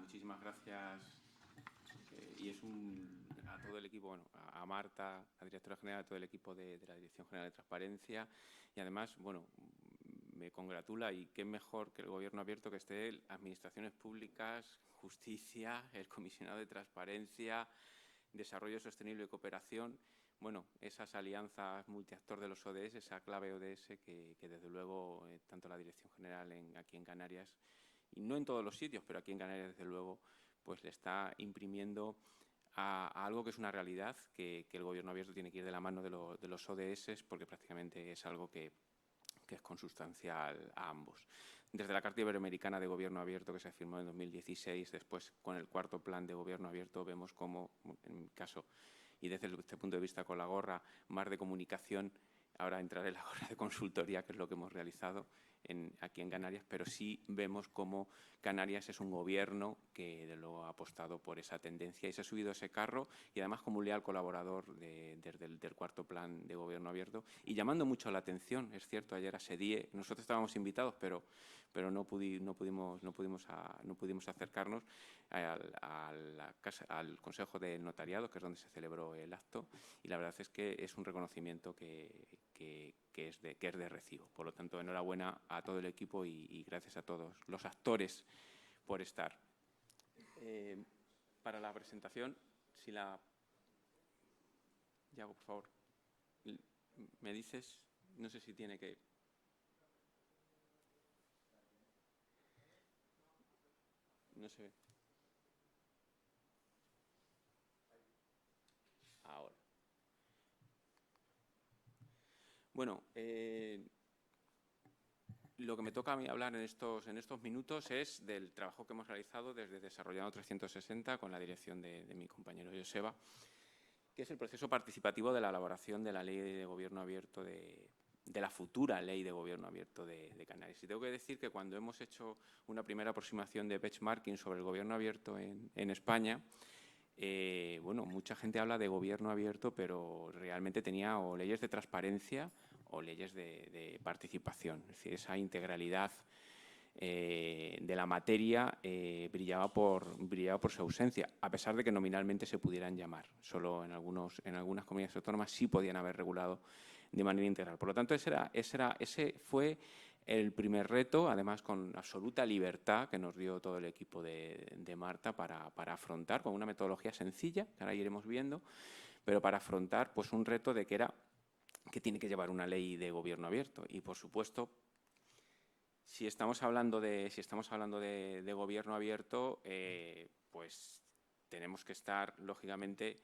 muchísimas gracias. Y es a todo el equipo, bueno, a Marta, la directora general, a todo el equipo de la Dirección General de Transparencia. Y además, bueno, me congratula y qué mejor que el Gobierno abierto que esté Administraciones Públicas, Justicia, el Comisionado de Transparencia, Desarrollo Sostenible y Cooperación. Bueno, esas alianzas multiactor de los ODS, esa clave ODS que desde luego tanto la Dirección General aquí en Canarias, y no en todos los sitios, pero aquí en Canarias desde luego, pues le está imprimiendo a algo que es una realidad, que el Gobierno abierto tiene que ir de la mano de los ODS, porque prácticamente es algo que es consustancial a ambos. Desde la Carta Iberoamericana de Gobierno Abierto, que se firmó en 2016, después con el cuarto plan de Gobierno Abierto, vemos cómo, en mi caso, y desde este punto de vista con la gorra más de comunicación, ahora entraré en la gorra de consultoría, que es lo que hemos realizado aquí en Canarias, pero sí vemos cómo Canarias es un gobierno que de luego ha apostado por esa tendencia y se ha subido a ese carro, y además como un leal colaborador del cuarto plan de Gobierno Abierto, y llamando mucho la atención. Es cierto, ayer a SEDIE, nosotros estábamos invitados, pero no pudimos acercarnos al Consejo de Notariado, que es donde se celebró el acto, y la verdad es que es un reconocimiento que es de recibo. Por lo tanto, enhorabuena a todo el equipo y gracias a todos los actores por estar. Para la presentación, Yago, por favor, me dices, no sé si tiene que... No se ve. Ahora. Bueno, lo que me toca a mí hablar en estos minutos es del trabajo que hemos realizado desde Desarrollando 360 con la dirección de mi compañero Joseba, que es el proceso participativo de la elaboración de la Ley de Gobierno Abierto de la futura Ley de Gobierno Abierto de Canarias. Y tengo que decir que cuando hemos hecho una primera aproximación de benchmarking sobre el Gobierno Abierto en España, bueno, mucha gente habla de gobierno abierto, pero realmente tenía o leyes de transparencia o leyes de participación. Es decir, esa integralidad de la materia brillaba por su ausencia, a pesar de que nominalmente se pudieran llamar. Solo en algunas comunidades autónomas sí podían haber regulado de manera integral. Por lo tanto, ese fue el primer reto, además con absoluta libertad que nos dio todo el equipo de Marta para afrontar con una metodología sencilla, que ahora iremos viendo, pero para afrontar pues, un reto de que tiene que llevar una ley de gobierno abierto. Y, por supuesto, si estamos hablando de gobierno abierto, pues tenemos que estar, lógicamente,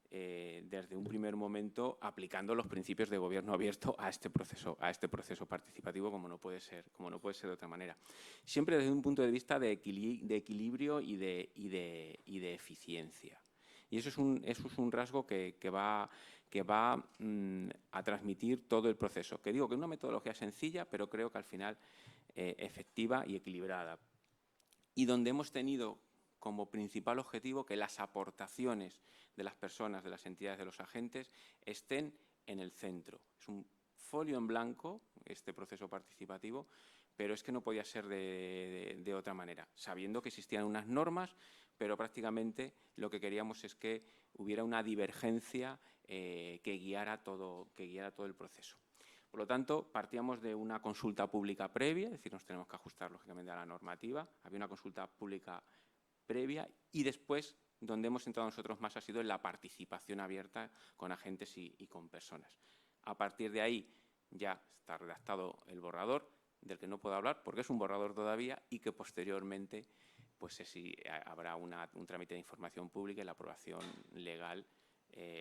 desde un primer momento aplicando los principios de gobierno abierto a este proceso participativo, como no puede ser de otra manera. Siempre desde un punto de vista de equilibrio y de eficiencia. Y eso es un rasgo que va a transmitir todo el proceso. Que digo que es una metodología sencilla, pero creo que al final efectiva y equilibrada. Y donde hemos tenido como principal objetivo que las aportaciones de las personas, de las entidades, de los agentes, estén en el centro. Es un folio en blanco, este proceso participativo, pero es que no podía ser de otra manera, sabiendo que existían unas normas, pero prácticamente lo que queríamos es que hubiera una divergencia que guiara todo el proceso. Por lo tanto, partíamos de una consulta pública previa, es decir, nos tenemos que ajustar lógicamente a la normativa. Había una consulta pública previa y después, donde hemos entrado nosotros más, ha sido en la participación abierta con agentes y con personas. A partir de ahí ya está redactado el borrador, del que no puedo hablar porque es un borrador todavía y que posteriormente pues sí, habrá un trámite de información pública y la aprobación legal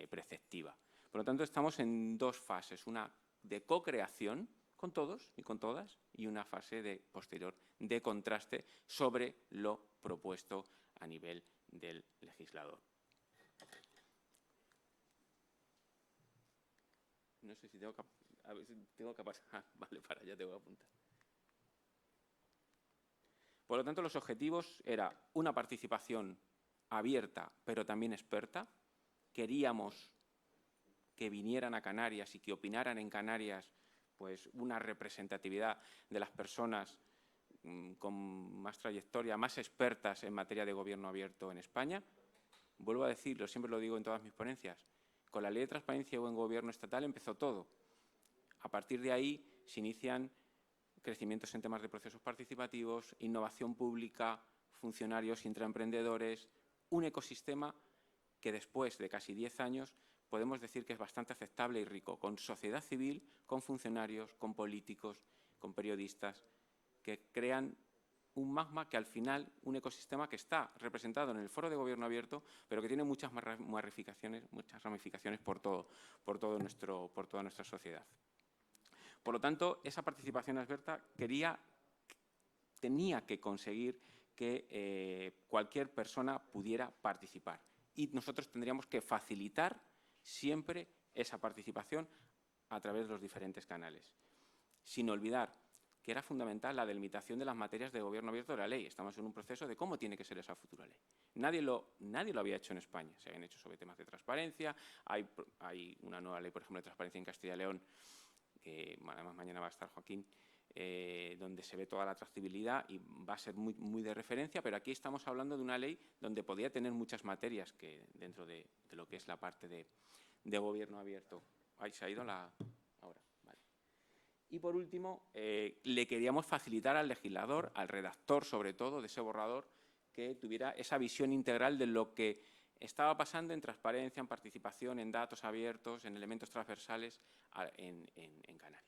preceptiva. Por lo tanto, estamos en dos fases, una de co-creación con todos y con todas y una fase posterior de contraste sobre lo propuesto a nivel del legislador. No sé si tengo que pasar. Vale, para allá te voy a apuntar. Por lo tanto, los objetivos eran una participación abierta, pero también experta. Queríamos que vinieran a Canarias y que opinaran en Canarias pues, una representatividad de las personas con más trayectoria, más expertas en materia de gobierno abierto en España. Vuelvo a decirlo, siempre lo digo en todas mis ponencias, con la Ley de Transparencia y Buen Gobierno Estatal empezó todo. A partir de ahí se inician crecimientos en temas de procesos participativos, innovación pública, funcionarios, intraemprendedores, un ecosistema que después de casi 10 años podemos decir que es bastante aceptable y rico, con sociedad civil, con funcionarios, con políticos, con periodistas, que crean un magma que al final, un ecosistema que está representado en el Foro de Gobierno Abierto, pero que tiene muchas ramificaciones por toda nuestra sociedad. Por lo tanto, esa participación abierta tenía que conseguir que cualquier persona pudiera participar. Y nosotros tendríamos que facilitar siempre esa participación a través de los diferentes canales. Sin olvidar que era fundamental la delimitación de las materias de gobierno abierto de la ley. Estamos en un proceso de cómo tiene que ser esa futura ley. Nadie lo había hecho en España. Se habían hecho sobre temas de transparencia. Hay una nueva ley, por ejemplo, de transparencia en Castilla y León, que además mañana va a estar Joaquín, donde se ve toda la trazabilidad y va a ser muy de referencia, pero aquí estamos hablando de una ley donde podría tener muchas materias que dentro de lo que es la parte de gobierno abierto. Ahí se ha ido la... Ahora, vale. Y por último, le queríamos facilitar al legislador, al redactor sobre todo de ese borrador, que tuviera esa visión integral de lo que estaba pasando en transparencia, en participación, en datos abiertos, en elementos transversales en Canarias.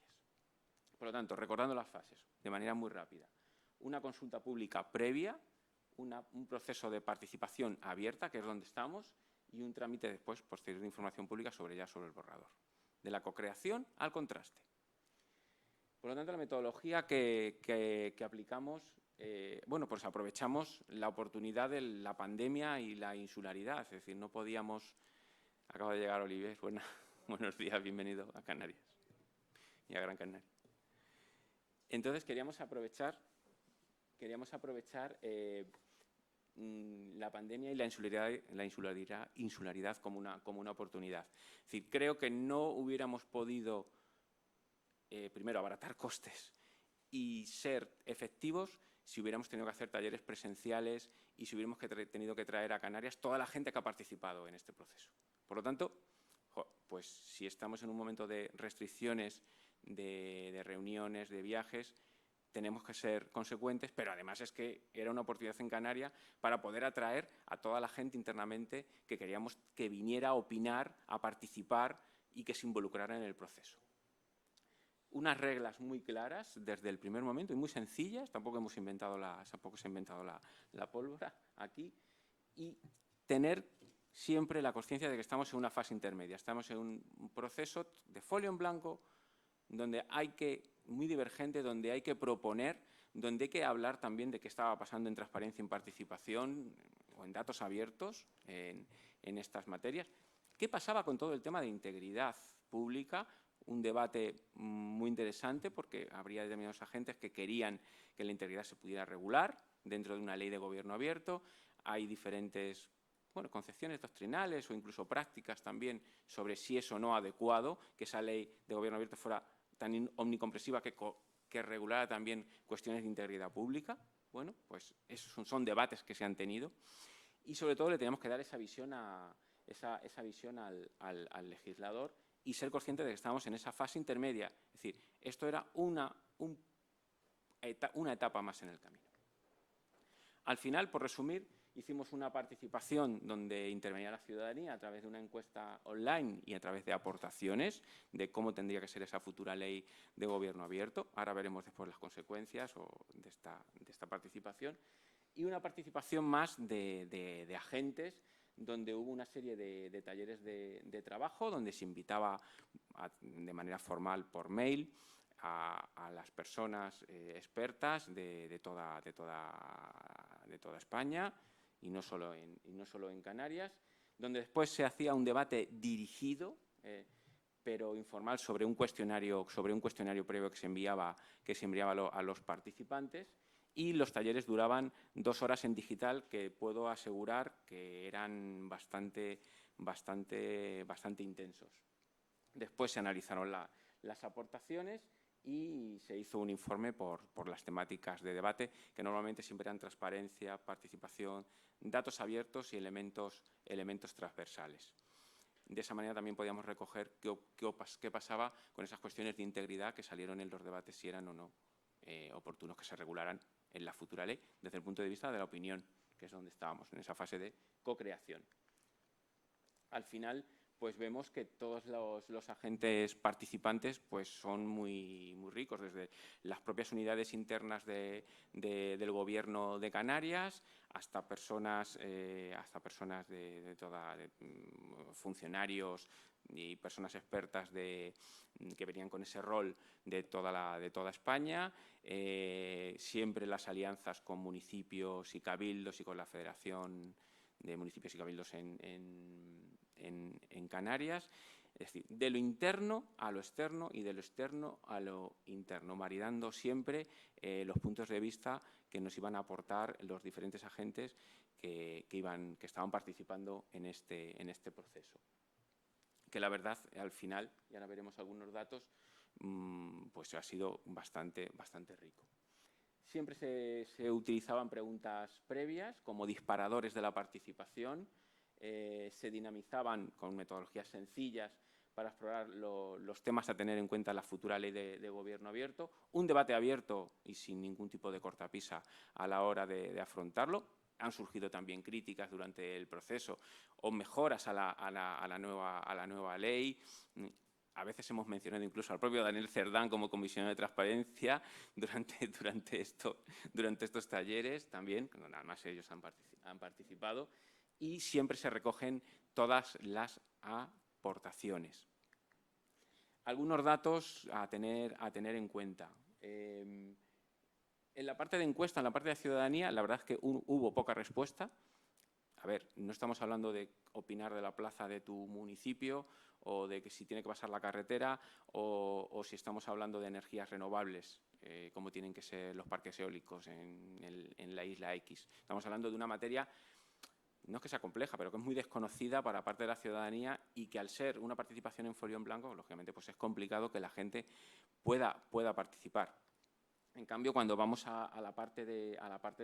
Por lo tanto, recordando las fases, de manera muy rápida, una consulta pública previa, un proceso de participación abierta, que es donde estamos, y un trámite después, posterior de información pública sobre el borrador. De la cocreación al contraste. Por lo tanto, la metodología que aplicamos, bueno, pues aprovechamos la oportunidad de la pandemia y la insularidad, es decir, no podíamos... Acaba de llegar Olivier, buenos días, bienvenido a Canarias y a Gran Canaria. Entonces, queríamos aprovechar la pandemia y la insularidad como una oportunidad. Es decir, creo que no hubiéramos podido, primero, abaratar costes y ser efectivos si hubiéramos tenido que hacer talleres presenciales y si hubiéramos tenido que traer a Canarias toda la gente que ha participado en este proceso. Por lo tanto, pues si estamos en un momento de restricciones, de reuniones, de viajes, tenemos que ser consecuentes, pero además es que era una oportunidad en Canarias para poder atraer a toda la gente internamente que queríamos que viniera a opinar, a participar y que se involucrara en el proceso. Unas reglas muy claras desde el primer momento y muy sencillas, tampoco se ha inventado la pólvora aquí, y tener siempre la consciencia de que estamos en una fase intermedia, estamos en un proceso de folio en blanco, donde muy divergente, donde hay que proponer, donde hay que hablar también de qué estaba pasando en transparencia, en participación o en datos abiertos en estas materias. ¿Qué pasaba con todo el tema de integridad pública? Un debate muy interesante porque habría determinados agentes que querían que la integridad se pudiera regular dentro de una ley de gobierno abierto. Hay diferentes concepciones doctrinales o incluso prácticas también sobre si es o no adecuado que esa ley de gobierno abierto fuera tan omnicomprensiva que regulara también cuestiones de integridad pública. Bueno, pues esos son debates que se han tenido y sobre todo le tenemos que dar esa visión al legislador y ser consciente de que estamos en esa fase intermedia. Es decir, esto era una etapa más en el camino. Al final, por resumir, hicimos una participación donde intervenía la ciudadanía a través de una encuesta online y a través de aportaciones de cómo tendría que ser esa futura ley de gobierno abierto. Ahora veremos después las consecuencias de esta participación. Y una participación más de agentes, donde hubo una serie de talleres de trabajo, donde se invitaba de manera formal por mail a las personas expertas de toda España y no solo en Canarias, donde después se hacía un debate dirigido, pero informal, sobre un cuestionario previo que se enviaba a los participantes. Y los talleres duraban 2 horas en digital, que puedo asegurar que eran bastante intensos. Después se analizaron las aportaciones y se hizo un informe por las temáticas de debate, que normalmente siempre eran transparencia, participación, datos abiertos y elementos transversales. De esa manera también podíamos recoger qué pasaba con esas cuestiones de integridad que salieron en los debates, si eran o no oportunos que se regularan en la futura ley, desde el punto de vista de la opinión, que es donde estábamos, en esa fase de co-creación. Al final, pues vemos que todos los agentes participantes pues son muy ricos, desde las propias unidades internas del Gobierno de Canarias hasta personas, funcionarios y personas expertas que venían con ese rol de toda España, siempre las alianzas con municipios y cabildos y con la Federación de Municipios y Cabildos en Canarias, es decir, de lo interno a lo externo y de lo externo a lo interno, maridando siempre los puntos de vista que nos iban a aportar los diferentes agentes que estaban participando en este proceso. Que la verdad, al final, y ahora veremos algunos datos, pues ha sido bastante rico. Siempre se utilizaban preguntas previas como disparadores de la participación, se dinamizaban con metodologías sencillas para explorar los temas a tener en cuenta en la futura ley de gobierno abierto, un debate abierto y sin ningún tipo de cortapisa a la hora de afrontarlo. Han surgido también críticas durante el proceso o mejoras a la nueva ley. A veces hemos mencionado incluso al propio Daniel Cerdán como comisionado de transparencia durante estos talleres también, nada más ellos han participado, y siempre se recogen todas las aportaciones. Algunos datos a tener en cuenta. En la parte de encuesta, en la parte de ciudadanía, la verdad es que hubo poca respuesta. A ver, no estamos hablando de opinar de la plaza de tu municipio o de que si tiene que pasar la carretera o si estamos hablando de energías renovables, como tienen que ser los parques eólicos en la isla X. Estamos hablando de una materia, no es que sea compleja, pero que es muy desconocida para parte de la ciudadanía y que al ser una participación en folio en blanco, lógicamente pues es complicado que la gente pueda participar. En cambio, cuando vamos a la parte de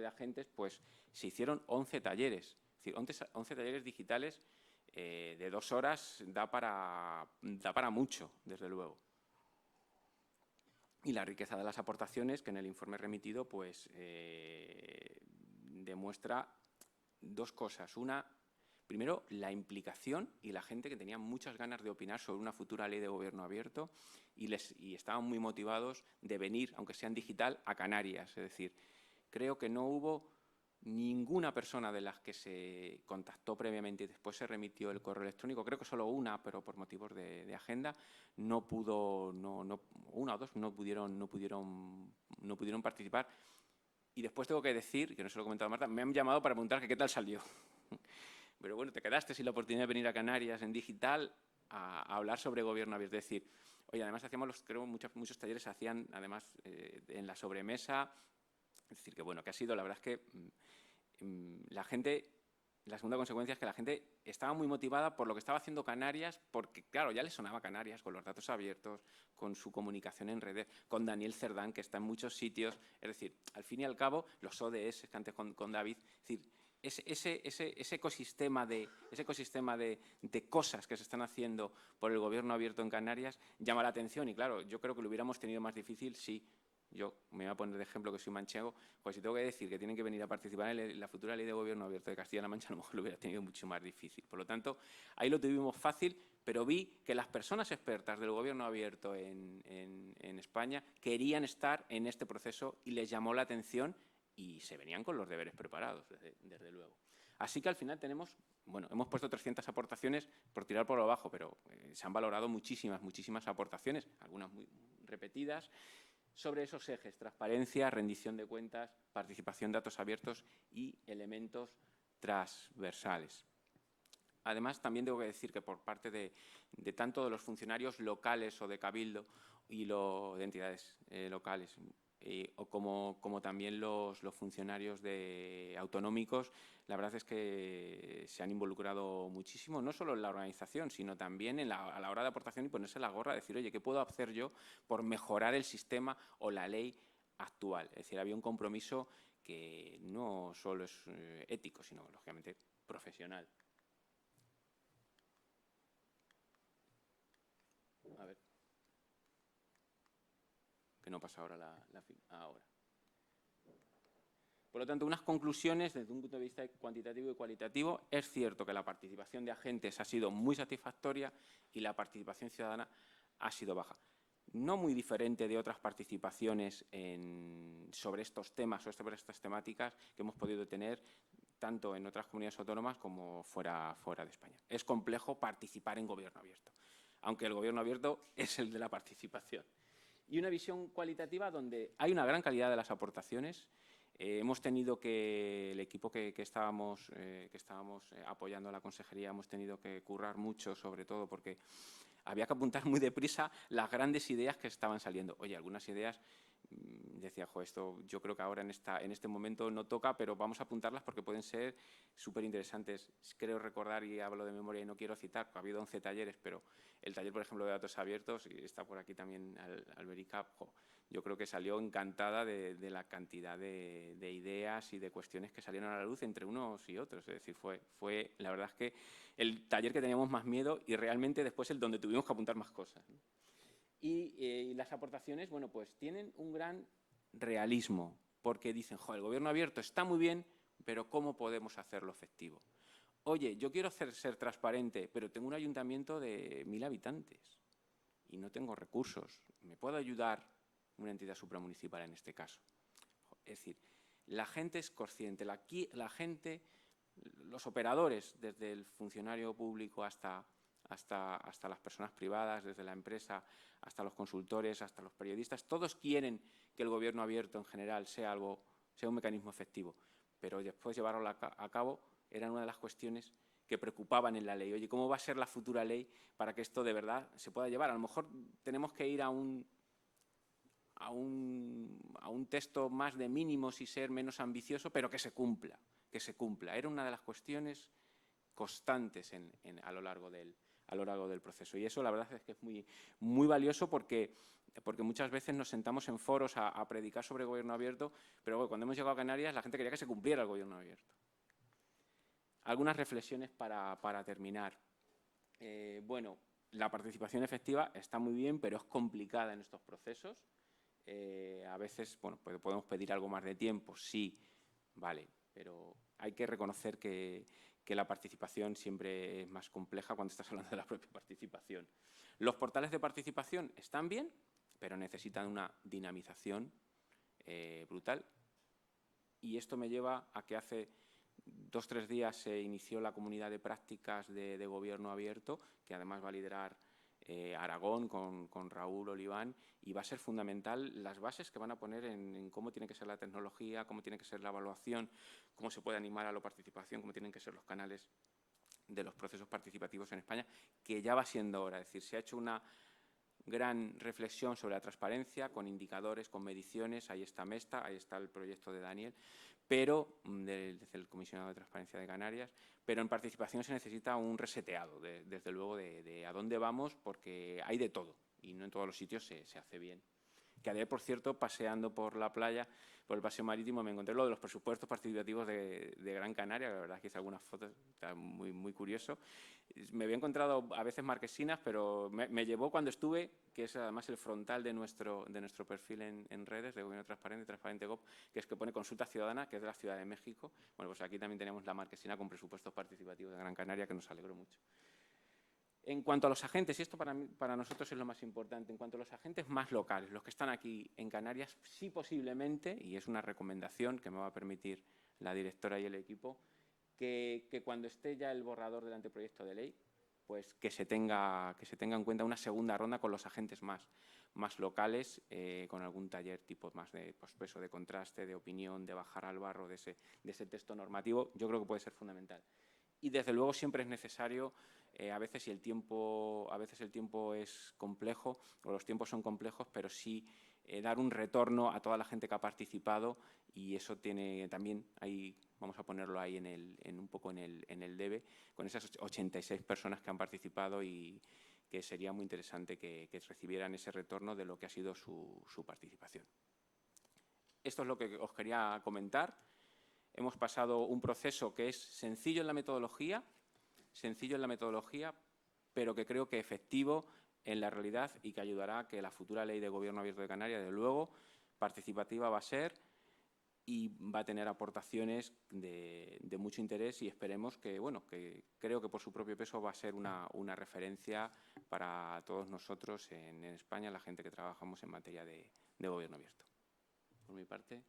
agentes, pues se hicieron 11 talleres. Es decir, 11 talleres digitales de 2 horas da para mucho, desde luego. Y la riqueza de las aportaciones, que en el informe remitido pues demuestra dos cosas. Una, primero, la implicación y la gente que tenía muchas ganas de opinar sobre una futura ley de gobierno abierto y estaban muy motivados de venir, aunque sea en digital, a Canarias. Es decir, creo que no hubo ninguna persona de las que se contactó previamente y después se remitió el correo electrónico, creo que solo una, pero por motivos de agenda, una o dos no pudieron participar. Y después tengo que decir, que no se lo he comentado a Marta, me han llamado para preguntar que qué tal salió. Pero bueno, te quedaste sin la oportunidad de venir a Canarias en digital a hablar sobre gobierno abierto. Es decir, oye, además hacíamos muchos talleres se hacían además en la sobremesa. Es decir, que bueno, que ha sido, la verdad es que la segunda consecuencia es que la gente estaba muy motivada por lo que estaba haciendo Canarias, porque claro, ya le sonaba Canarias con los datos abiertos, con su comunicación en redes, con Daniel Cerdán, que está en muchos sitios. Es decir, al fin y al cabo, los ODS que antes con David, es decir, ese ecosistema de cosas que se están haciendo por el gobierno abierto en Canarias llama la atención y claro, yo creo que lo hubiéramos tenido más difícil si yo me voy a poner de ejemplo que soy manchego, pues si tengo que decir que tienen que venir a participar en la futura ley de gobierno abierto de Castilla-La Mancha, a lo mejor lo hubiera tenido mucho más difícil. Por lo tanto, ahí lo tuvimos fácil, pero vi que las personas expertas del gobierno abierto en España querían estar en este proceso y les llamó la atención y se venían con los deberes preparados, desde luego. Así que al final hemos puesto 300 aportaciones por tirar por lo bajo, pero se han valorado muchísimas aportaciones, algunas muy repetidas, sobre esos ejes: transparencia, rendición de cuentas, participación, datos abiertos y elementos transversales. Además, también tengo que decir que por parte de tanto de los funcionarios locales o de cabildo y de entidades locales o como también los funcionarios autonómicos, la verdad es que se han involucrado muchísimo, no solo en la organización, sino también a la hora de aportación y ponerse la gorra, decir, oye, ¿qué puedo hacer yo por mejorar el sistema o la ley actual? Es decir, había un compromiso que no solo es ético, sino, lógicamente, profesional. A ver. Que no pasa ahora ahora. Por lo tanto, unas conclusiones desde un punto de vista cuantitativo y cualitativo. Es cierto que la participación de agentes ha sido muy satisfactoria y la participación ciudadana ha sido baja. No muy diferente de otras participaciones sobre estos temas o sobre estas temáticas que hemos podido tener tanto en otras comunidades autónomas como fuera de España. Es complejo participar en gobierno abierto, aunque el gobierno abierto es el de la participación. Y una visión cualitativa donde hay una gran calidad de las aportaciones. Hemos tenido que, el equipo que estábamos apoyando a la consejería, hemos tenido que currar mucho, sobre todo porque había que apuntar muy deprisa las grandes ideas que estaban saliendo. Oye, algunas ideas, decía, jo, esto yo creo que ahora en este momento no toca, pero vamos a apuntarlas porque pueden ser súper interesantes. Creo recordar, y hablo de memoria y no quiero citar, ha habido 11 talleres, pero el taller, por ejemplo, de datos abiertos, y está por aquí también Alberica, yo creo que salió encantada de la cantidad de ideas y de cuestiones que salieron a la luz entre unos y otros. Es decir, fue la verdad es que el taller que teníamos más miedo y realmente después el donde tuvimos que apuntar más cosas, ¿no? Y las aportaciones, bueno, pues tienen un gran realismo, porque dicen, jo, el gobierno abierto está muy bien, pero ¿cómo podemos hacerlo efectivo? Oye, yo quiero ser transparente, pero tengo un ayuntamiento de 1000 habitantes y no tengo recursos. ¿Me puede ayudar una entidad supramunicipal en este caso? Es decir, la gente es consciente, la gente, los operadores, desde el funcionario público hasta las personas privadas, desde la empresa hasta los consultores, hasta los periodistas, todos quieren que el gobierno abierto en general sea un mecanismo efectivo, pero después llevarlo a cabo era una de las cuestiones que preocupaban en la ley. Oye, ¿cómo va a ser la futura ley para que esto de verdad se pueda llevar? A lo mejor tenemos que ir a un texto más de mínimos y ser menos ambicioso, pero que se cumpla, que se cumpla. Era una de las cuestiones constantes a lo largo del proceso. Y eso la verdad es que es muy, muy valioso porque muchas veces nos sentamos en foros a predicar sobre el gobierno abierto, pero bueno, cuando hemos llegado a Canarias la gente quería que se cumpliera el gobierno abierto. Algunas reflexiones para terminar. Bueno, la participación efectiva está muy bien, pero es complicada en estos procesos. A veces, bueno, podemos pedir algo más de tiempo, sí, vale, pero hay que reconocer que la participación siempre es más compleja cuando estás hablando de la propia participación. Los portales de participación están bien, pero necesitan una dinamización brutal. Y esto me lleva a que hace 2 o 3 días se inició la comunidad de prácticas de gobierno abierto, que además va a liderar Aragón con Raúl Oliván, y va a ser fundamental las bases que van a poner en cómo tiene que ser la tecnología, cómo tiene que ser la evaluación, cómo se puede animar a la participación, cómo tienen que ser los canales de los procesos participativos en España, que ya va siendo hora. Es decir, se ha hecho una gran reflexión sobre la transparencia, con indicadores, con mediciones. Ahí está Mesta, ahí está el proyecto de Daniel, pero desde el Comisionado de Transparencia de Canarias, pero en participación se necesita un reseteado, desde luego, de a dónde vamos, porque hay de todo y no en todos los sitios se hace bien. Que ayer, por cierto, paseando por la playa, por el paseo marítimo, me encontré lo de los presupuestos participativos de Gran Canaria. La verdad es que hice algunas fotos, está muy, muy curioso. Me había encontrado a veces marquesinas, pero me llevó cuando estuve, que es además el frontal de nuestro perfil en redes, de Gobierno Transparente, Transparente Gov, que es que pone Consulta Ciudadana, que es de la Ciudad de México. Bueno, pues aquí también tenemos la marquesina con presupuestos participativos de Gran Canaria, que nos alegró mucho. En cuanto a los agentes, y esto para nosotros es lo más importante, en cuanto a los agentes más locales, los que están aquí en Canarias, sí posiblemente, y es una recomendación que me va a permitir la directora y el equipo, que cuando esté ya el borrador del anteproyecto de ley, pues que se tenga en cuenta una segunda ronda con los agentes más locales, con algún taller tipo más de peso de contraste, de opinión, de bajar al barro de ese texto normativo. Yo creo que puede ser fundamental. Y desde luego siempre es necesario, a veces el tiempo es complejo, o los tiempos son complejos, pero sí dar un retorno a toda la gente que ha participado, y eso tiene también, ahí vamos a ponerlo ahí un poco en el debe, con esas 86 personas que han participado, y que sería muy interesante que recibieran ese retorno de lo que ha sido su participación. Esto es lo que os quería comentar. Hemos pasado un proceso que es sencillo en la metodología, pero que creo que efectivo en la realidad y que ayudará a que la futura Ley de Gobierno Abierto de Canarias, desde luego, participativa va a ser y va a tener aportaciones de mucho interés, y esperemos que, bueno, que creo que por su propio peso va a ser una referencia para todos nosotros en España, la gente que trabajamos en materia de gobierno abierto. Por mi parte.